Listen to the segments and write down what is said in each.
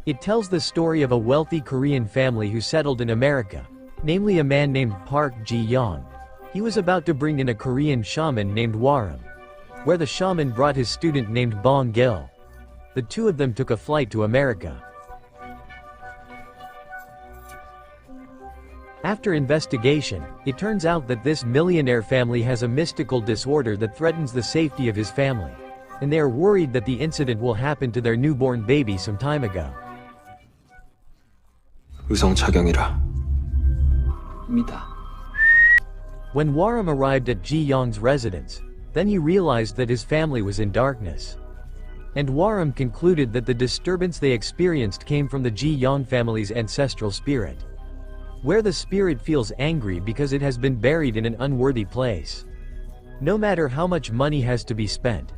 It tells the story of a wealthy Korean family who settled in America, namely a man named Park Ji-young. He was about to bring in a Korean shaman named Waram, where the shaman brought his student named Bong Gil. The two of them took a flight to America. After investigation, it turns out that this millionaire family has a mystical disorder that threatens the safety of his family, and they are worried that the incident will happen to their newborn baby some time ago. 의성 착용이라. 입니다. When Waram arrived at Ji-young's residence, then he realized that his family was in darkness. And Waram concluded that the disturbance they experienced came from the Ji-young family's ancestral spirit, where the spirit feels angry because it has been buried in an unworthy place. No matter how much money has to be spent,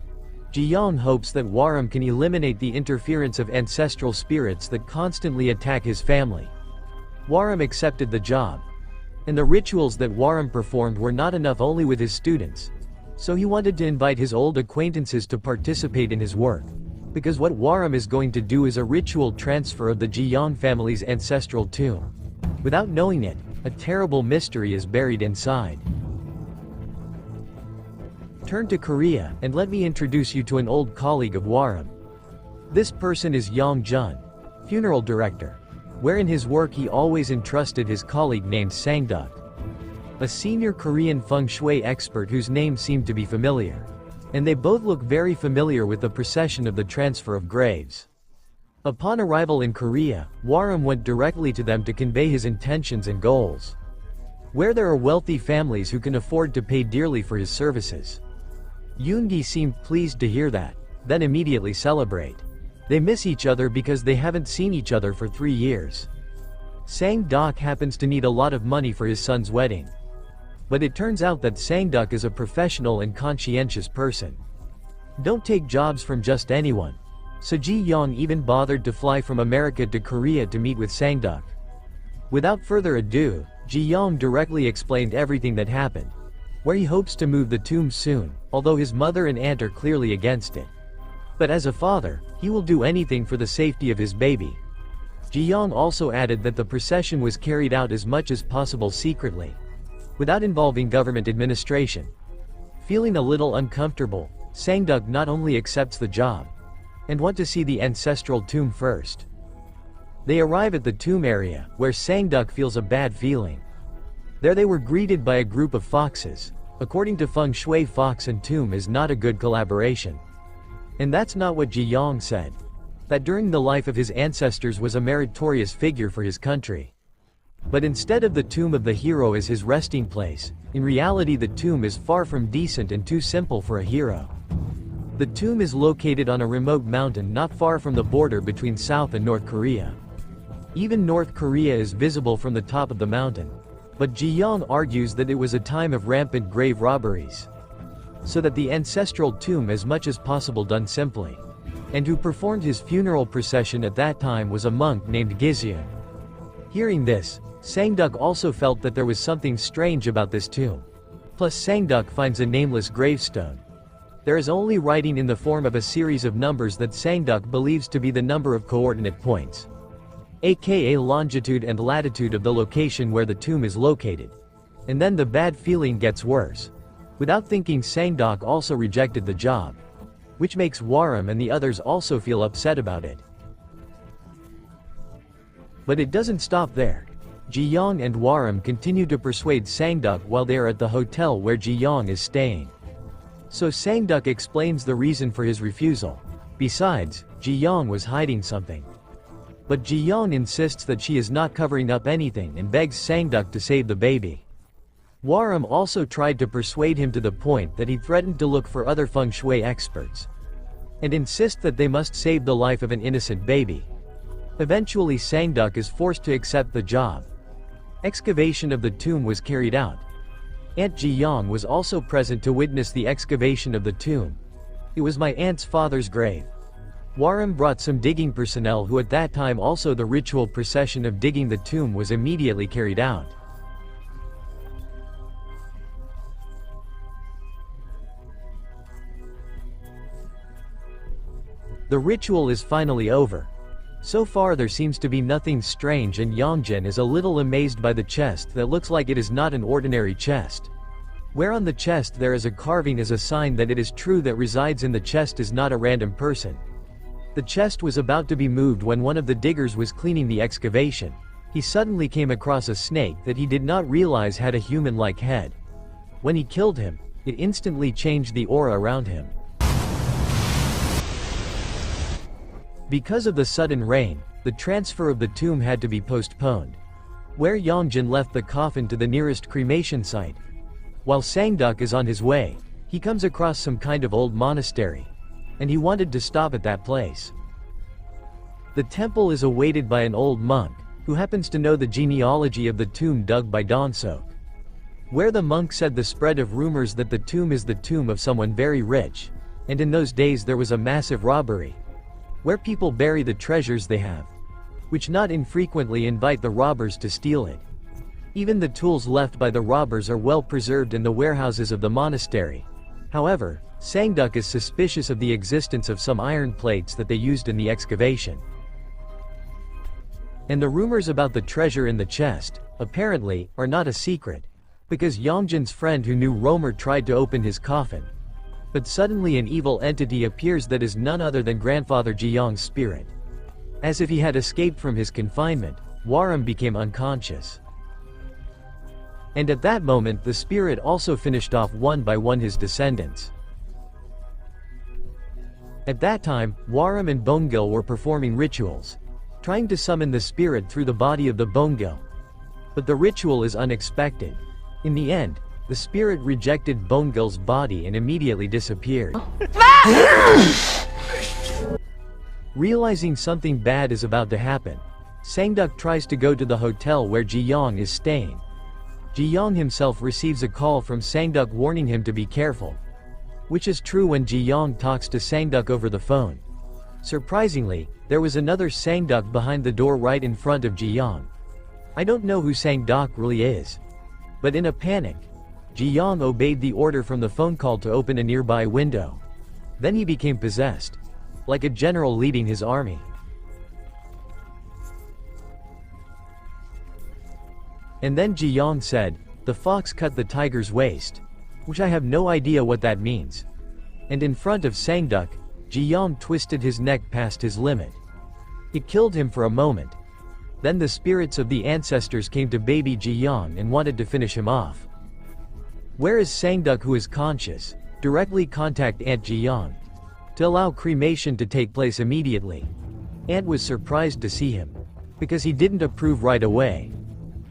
Ji-young hopes that Waram can eliminate the interference of ancestral spirits that constantly attack his family. Waram accepted the job, and the rituals that Waram performed were not enough only with his students, so he wanted to invite his old acquaintances to participate in his work, because what Waram is going to do is a ritual transfer of the Ji-young family's ancestral tomb. Without knowing it, a terrible mystery is buried inside. Turn to Korea, and let me introduce you to an old colleague of Waram. This person is Yong Jun, funeral director, where in his work he always entrusted his colleague named Sang-duk, a senior Korean feng shui expert whose name seemed to be familiar. And they both look very familiar with the procession of the transfer of graves. Upon arrival in Korea, Waram went directly to them to convey his intentions and goals. Where there are wealthy families who can afford to pay dearly for his services. Yoongi seemed pleased to hear that, then immediately celebrate. They miss each other because they haven't seen each other for 3 years. Sang-duk happens to need a lot of money for his son's wedding. But it turns out that Sang-duk is a professional and conscientious person. Don't take jobs from just anyone. So Ji-young even bothered to fly from America to Korea to meet with Sang-duk. Without further ado, Ji-young directly explained everything that happened, where he hopes to move the tomb soon, although his mother and aunt are clearly against it. But as a father, he will do anything for the safety of his baby. Ji-young also added that the procession was carried out as much as possible secretly, without involving government administration. Feeling a little uncomfortable, Sang-duk not only accepts the job, and want to see the ancestral tomb first. They arrive at the tomb area, where Sang-duk feels a bad feeling. There they were greeted by a group of foxes. According to feng shui, fox and tomb is not a good collaboration. And that's not what Ji-young said. That during the life of his ancestors was a meritorious figure for his country. But instead of the tomb of the hero as his resting place, in reality the tomb is far from decent and too simple for a hero. The tomb is located on a remote mountain not far from the border between South and North Korea. Even North Korea is visible from the top of the mountain. But Ji-young argues that it was a time of rampant grave robberies. So that the ancestral tomb as much as possible done simply. And who performed his funeral procession at that time was a monk named Gizyun. Hearing this, Sang-duk also felt that there was something strange about this tomb. Plus Sang-duk finds a nameless gravestone. There is only writing in the form of a series of numbers that Sang-duk believes to be the number of coordinate points, aka longitude and latitude of the location where the tomb is located. And then the bad feeling gets worse. Without thinking, Sang-duk also rejected the job, which makes Waram and the others also feel upset about it. But it doesn't stop there. Ji-young and Waram continue to persuade Sang-duk while they are at the hotel where Ji-young is staying. So Sang-duk explains the reason for his refusal. Besides, Ji-young was hiding something. But Ji-young insists that she is not covering up anything and begs Sang-duk to save the baby. Waram also tried to persuade him to the point that he threatened to look for other feng shui experts, and insist that they must save the life of an innocent baby. Eventually Sang-duk is forced to accept the job. Excavation of the tomb was carried out. Aunt Ji-young was also present to witness the excavation of the tomb. It was my aunt's father's grave. Waram brought some digging personnel who at that time also the ritual procession of digging the tomb was immediately carried out. The ritual is finally over. So far there seems to be nothing strange, and Yongjin is a little amazed by the chest that looks like it is not an ordinary chest. Where on the chest there is a carving as a sign that it is true that resides in the chest is not a random person. The chest was about to be moved when one of the diggers was cleaning the excavation. He suddenly came across a snake that he did not realize had a human-like head. When he killed him, it instantly changed the aura around him. Because of the sudden rain, the transfer of the tomb had to be postponed. Where Yongjin left the coffin to the nearest cremation site. While Sangduk is on his way, he comes across some kind of old monastery, and he wanted to stop at that place. The temple is awaited by an old monk, who happens to know the genealogy of the tomb dug by Donsok. Where the monk said the spread of rumors that the tomb is the tomb of someone very rich, and in those days there was a massive robbery, where people bury the treasures they have, which not infrequently invite the robbers to steal it. Even the tools left by the robbers are well preserved in the warehouses of the monastery. However, Sangduk is suspicious of the existence of some iron plates that they used in the excavation. And the rumors about the treasure in the chest, apparently, are not a secret, because Yongjin's friend who knew Romer tried to open his coffin. But suddenly an evil entity appears that is none other than grandfather Jiyong's spirit. As if he had escaped from his confinement, Waram became unconscious. And at that moment the spirit also finished off one by one his descendants. At that time, Waram and Bongil were performing rituals, trying to summon the spirit through the body of the Bongil. But the ritual is unexpected. In the end, the spirit rejected Bongil's body and immediately disappeared. Realizing something bad is about to happen, Sangduk tries to go to the hotel where Jiyong is staying. Jiyong himself receives a call from Sangduk warning him to be careful, which is true when Jiyong talks to Sangduk over the phone. Surprisingly, there was another Sangduk behind the door right in front of Jiyong. I don't know who Sangduk really is, but in a panic, Jiyong obeyed the order from the phone call to open a nearby window. Then he became possessed, like a general leading his army. And then Jiyong said, "The fox cut the tiger's waist," which I have no idea what that means. And in front of Sangduk, Jiyong twisted his neck past his limit. It killed him for a moment. Then the spirits of the ancestors came to baby Jiyong and wanted to finish him off. Whereas Sangduk, who is conscious, directly contact Aunt Jiyong to allow cremation to take place immediately. Aunt was surprised to see him, because he didn't approve right away.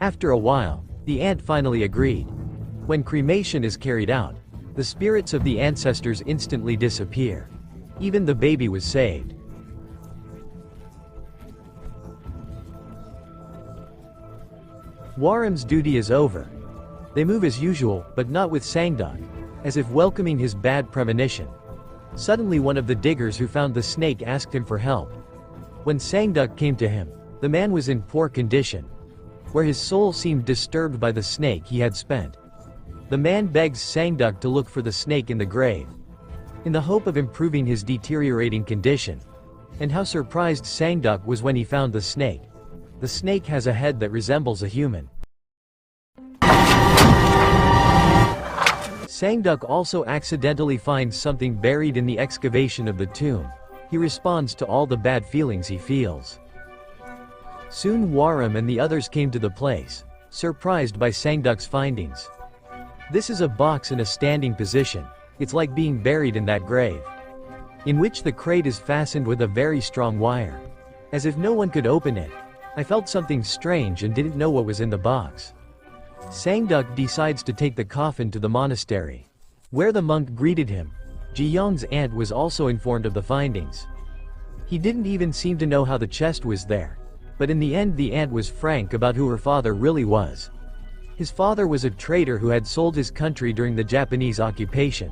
After a while, the aunt finally agreed. When cremation is carried out, the spirits of the ancestors instantly disappear. Even the baby was saved. Waram's duty is over. They move as usual, but not with Sangduk, as if welcoming his bad premonition. Suddenly one of the diggers who found the snake asked him for help. When Sangduk came to him, the man was in poor condition, where his soul seemed disturbed by the snake he had spent. The man begs Sangduk to look for the snake in the grave, in the hope of improving his deteriorating condition. And how surprised Sangduk was when he found the snake. The snake has a head that resembles a human. Sangduk also accidentally finds something buried in the excavation of the tomb. He responds to all the bad feelings he feels. Soon Waram and the others came to the place, surprised by Sangduk's findings. This is a box in a standing position. It's like being buried in that grave, in which the crate is fastened with a very strong wire, as if no one could open it. I felt something strange and didn't know what was in the box. Sangduk decides to take the coffin to the monastery, where the monk greeted him. Jiyong's aunt was also informed of the findings. He didn't even seem to know how the chest was there. But in the end the aunt was frank about who her father really was. His father was a traitor who had sold his country during the Japanese occupation.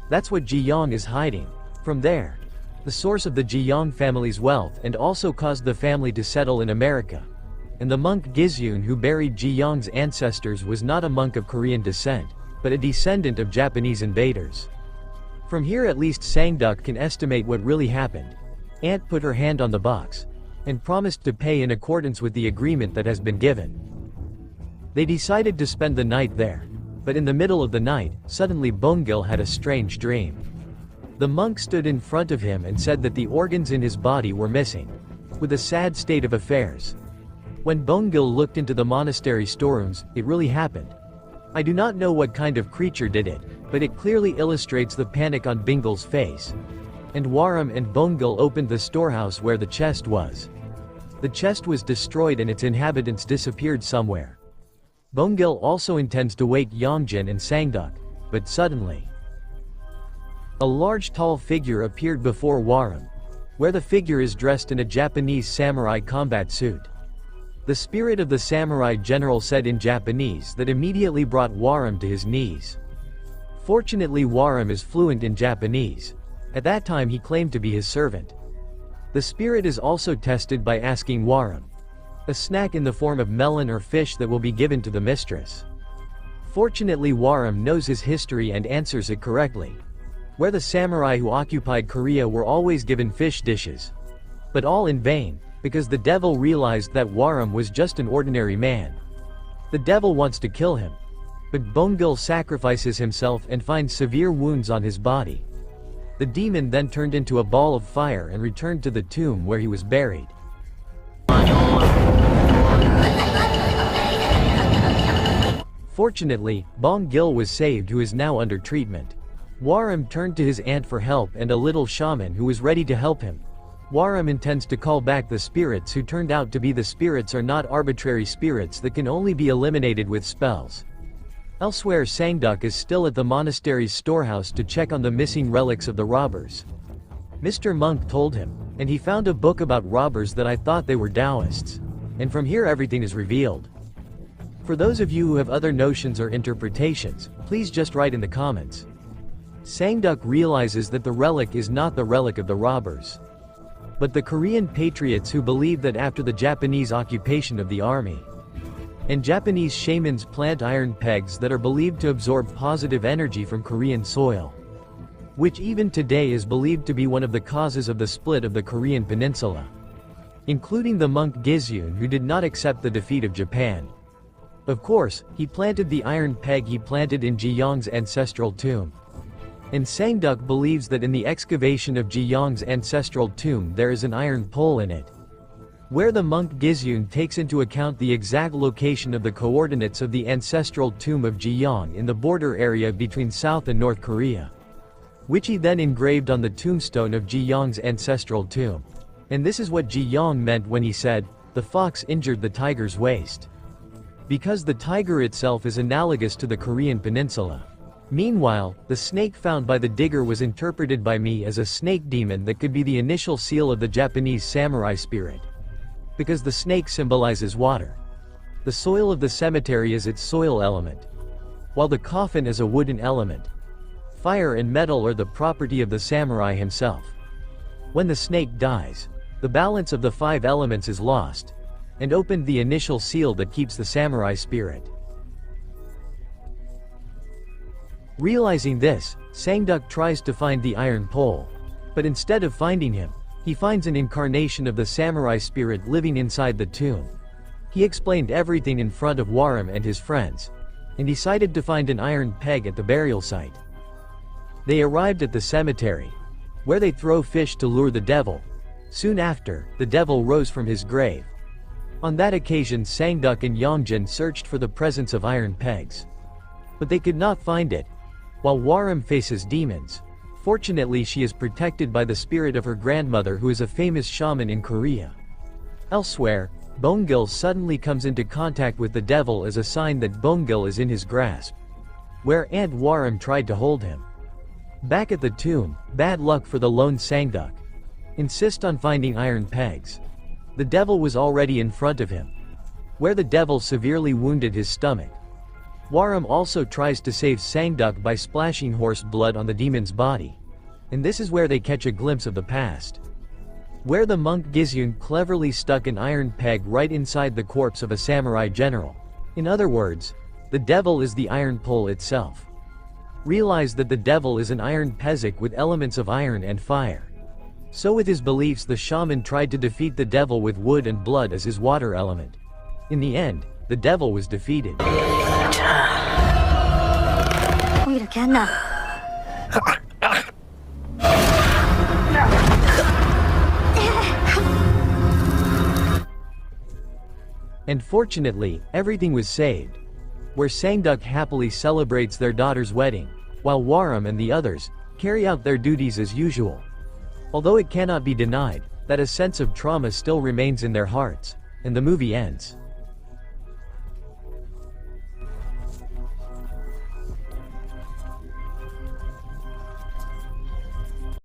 That's what Jiyong is hiding. From there, the source of the Jiyong family's wealth, and also caused the family to settle in America. And the monk Gizyun who buried Jiyong's ancestors was not a monk of Korean descent, but a descendant of Japanese invaders. From here at least Sangduk can estimate what really happened. Aunt put her hand on the box. and promised to pay in accordance with the agreement that has been given. They decided to spend the night there. But in the middle of the night, suddenly Bongil had a strange dream. The monk stood in front of him and said that the organs in his body were missing. With a sad state of affairs. When Bongil looked into the monastery storerooms, it really happened. I do not know what kind of creature did it, but it clearly illustrates the panic on Bingil's face. And Waram and Bongil opened the storehouse where the chest was. The chest was destroyed and its inhabitants disappeared somewhere. Bongil also intends to wake Yongjin and Sangduk, but suddenly, a large tall figure appeared before Waram, where the figure is dressed in a Japanese samurai combat suit. The spirit of the samurai general said in Japanese that immediately brought Waram to his knees. Fortunately, Waram is fluent in Japanese. At that time he claimed to be his servant. The spirit is also tested by asking Waram a snack in the form of melon or fish that will be given to the mistress. Fortunately, Waram knows his history and answers it correctly. Where the samurai who occupied Korea were always given fish dishes. But all in vain, because the devil realized that Waram was just an ordinary man. The devil wants to kill him. But Bongil sacrifices himself and finds severe wounds on his body. The demon then turned into a ball of fire and returned to the tomb where he was buried. Fortunately, Bongil was saved, who is now under treatment. Waram turned to his aunt for help and a little shaman who was ready to help him. Waram intends to call back the spirits who turned out to be the spirits are not arbitrary spirits that can only be eliminated with spells. Elsewhere, Sangduk is still at the monastery's storehouse to check on the missing relics of the robbers. Mr. Monk told him, and he found a book about robbers that I thought they were Taoists. And from here everything is revealed. For those of you who have other notions or interpretations, please just write in the comments. Sangduk realizes that the relic is not the relic of the robbers, but the Korean patriots who believe that after the Japanese occupation of the army, and Japanese shamans plant iron pegs that are believed to absorb positive energy from Korean soil, which even today is believed to be one of the causes of the split of the Korean peninsula, including the monk Gizyun, who did not accept the defeat of Japan. Of course, he planted the iron peg he planted in Jiyang's ancestral tomb. And Sangduk believes that in the excavation of Jiyang's ancestral tomb there is an iron pole in it, where the monk Gizyun takes into account the exact location of the coordinates of the ancestral tomb of Jiyang in the border area between South and North Korea, which he then engraved on the tombstone of Jiyang's ancestral tomb. And this is what Jiyang meant when he said, "The fox injured the tiger's waist," because the tiger itself is analogous to the Korean peninsula. Meanwhile, the snake found by the digger was interpreted by me as a snake demon that could be the initial seal of the Japanese samurai spirit, because the snake symbolizes water. The soil of the cemetery is its soil element, while the coffin is a wooden element. Fire and metal are the property of the samurai himself. When the snake dies, the balance of the 5 elements is lost, and opened the initial seal that keeps the samurai spirit. Realizing this, Sangduk tries to find the iron pole. But instead of finding him, he finds an incarnation of the samurai spirit living inside the tomb. He explained everything in front of Waram and his friends, and decided to find an iron peg at the burial site. They arrived at the cemetery, where they throw fish to lure the devil. Soon after, the devil rose from his grave. On that occasion, Sangduk and Yongjin searched for the presence of iron pegs, but they could not find it. While Waram faces demons, fortunately she is protected by the spirit of her grandmother, who is a famous shaman in Korea. Elsewhere, Bongil suddenly comes into contact with the devil as a sign that Bongil is in his grasp, where Aunt Waram tried to hold him. Back at the tomb, bad luck for the lone Sangduk. Insist on finding iron pegs. The devil was already in front of him, where the devil severely wounded his stomach. Waram also tries to save Sangduk by splashing horse blood on the demon's body. And this is where they catch a glimpse of the past, where the monk Gizyun cleverly stuck an iron peg right inside the corpse of a samurai general. In other words, the devil is the iron pole itself. Realize that the devil is an iron pezik with elements of iron and fire. So with his beliefs, the shaman tried to defeat the devil with wood and blood as his water element. In the end, the devil was defeated. And fortunately, everything was saved. Where Sangduk happily celebrates their daughter's wedding, while Warum and the others carry out their duties as usual. Although it cannot be denied that a sense of trauma still remains in their hearts, and the movie ends.